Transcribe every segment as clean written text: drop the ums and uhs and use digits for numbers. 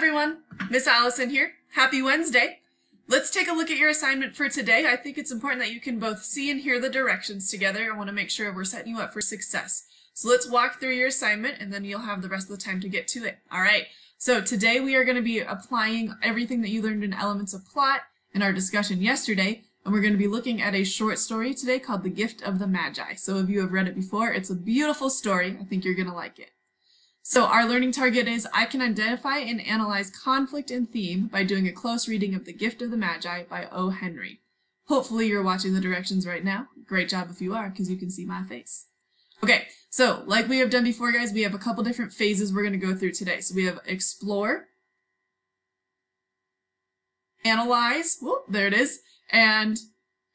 everyone, Miss Allison here. Happy Wednesday. Let's take a look at your assignment for today. I think it's important that you can both see and hear the directions together. I want to make sure we're setting you up for success. So let's walk through your assignment and then you'll have the rest of the time to get to it. All right, so today we are going to be applying everything that you learned in Elements of Plot in our discussion yesterday, and we're going to be looking at a short story today called The Gift of the Magi. Some of you have read it before. It's a beautiful story. I think you're going to like it. So our learning target is I can identify and analyze conflict and theme by doing a close reading of The Gift of the Magi by O. Henry. Hopefully you're watching the directions right now. Great job if you are, because you can see my face. Okay, so like we have done before, guys, we have a couple different phases we're going to go through today. So we have explore, analyze, whoop, there it is, and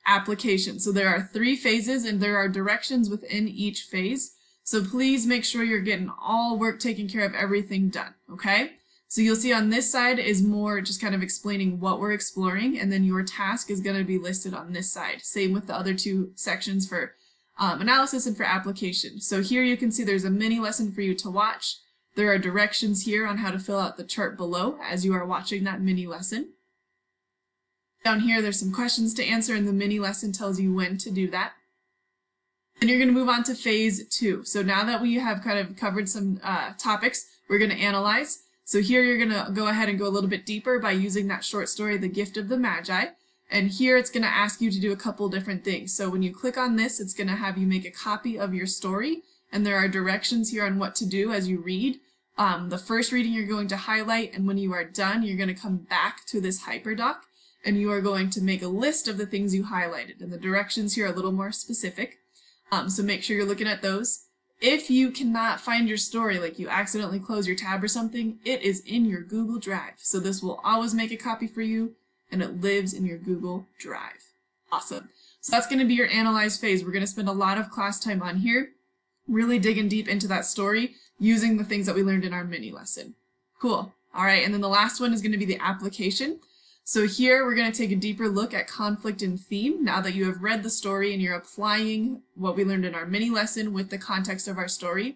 application. So there are 3 phases and there are directions within each phase. So please make sure you're getting all work taken care of, everything done, okay? So you'll see on this side is more just kind of explaining what we're exploring, and then your task is going to be listed on this side. Same with the other 2 sections for analysis and for application. So here you can see there's a mini lesson for you to watch. There are directions here on how to fill out the chart below as you are watching that mini lesson. Down here there's some questions to answer, and the mini lesson tells you when to do that. Then you're going to move on to phase 2. So now that we have kind of covered some topics, we're going to analyze. So here you're going to go ahead and go a little bit deeper by using that short story, The Gift of the Magi. And here it's going to ask you to do a couple different things. So when you click on this, it's going to have you make a copy of your story. And there are directions here on what to do as you read. The first reading you're going to highlight, and when you are done, you're going to come back to this hyperdoc. And you are going to make a list of the things you highlighted. And the directions here are a little more specific. So make sure you're looking at those. If you cannot find your story, like you accidentally close your tab or something, it is in your Google Drive. So this will always make a copy for you, and it lives in your Google Drive. Awesome. So that's going to be your analyze phase. We're going to spend a lot of class time on here, really digging deep into that story, using the things that we learned in our mini lesson. Cool. All right, and then the last one is going to be the application. So here we're going to take a deeper look at conflict and theme now that you have read the story and you're applying what we learned in our mini lesson with the context of our story.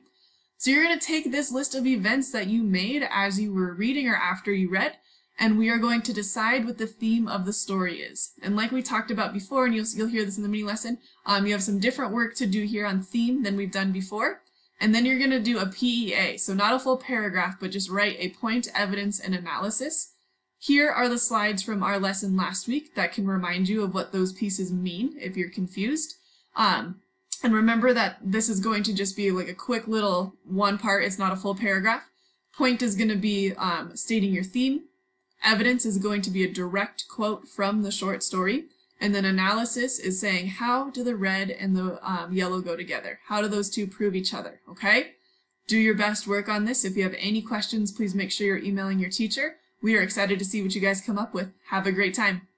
So you're going to take this list of events that you made as you were reading or after you read, and we are going to decide what the theme of the story is. And like we talked about before, and you'll hear this in the mini lesson, you have some different work to do here on theme than we've done before. And then you're going to do a PEA, so not a full paragraph, but just write a point, evidence, and analysis. Here are the slides from our lesson last week that can remind you of what those pieces mean if you're confused. And remember that this is going to just be like a quick little one part. It's not a full paragraph. Point is going to be stating your theme. Evidence is going to be a direct quote from the short story. And then analysis is saying, how do the red and the yellow go together? How do those 2 prove each other? Okay? Do your best work on this. If you have any questions, please make sure you're emailing your teacher. We are excited to see what you guys come up with. Have a great time.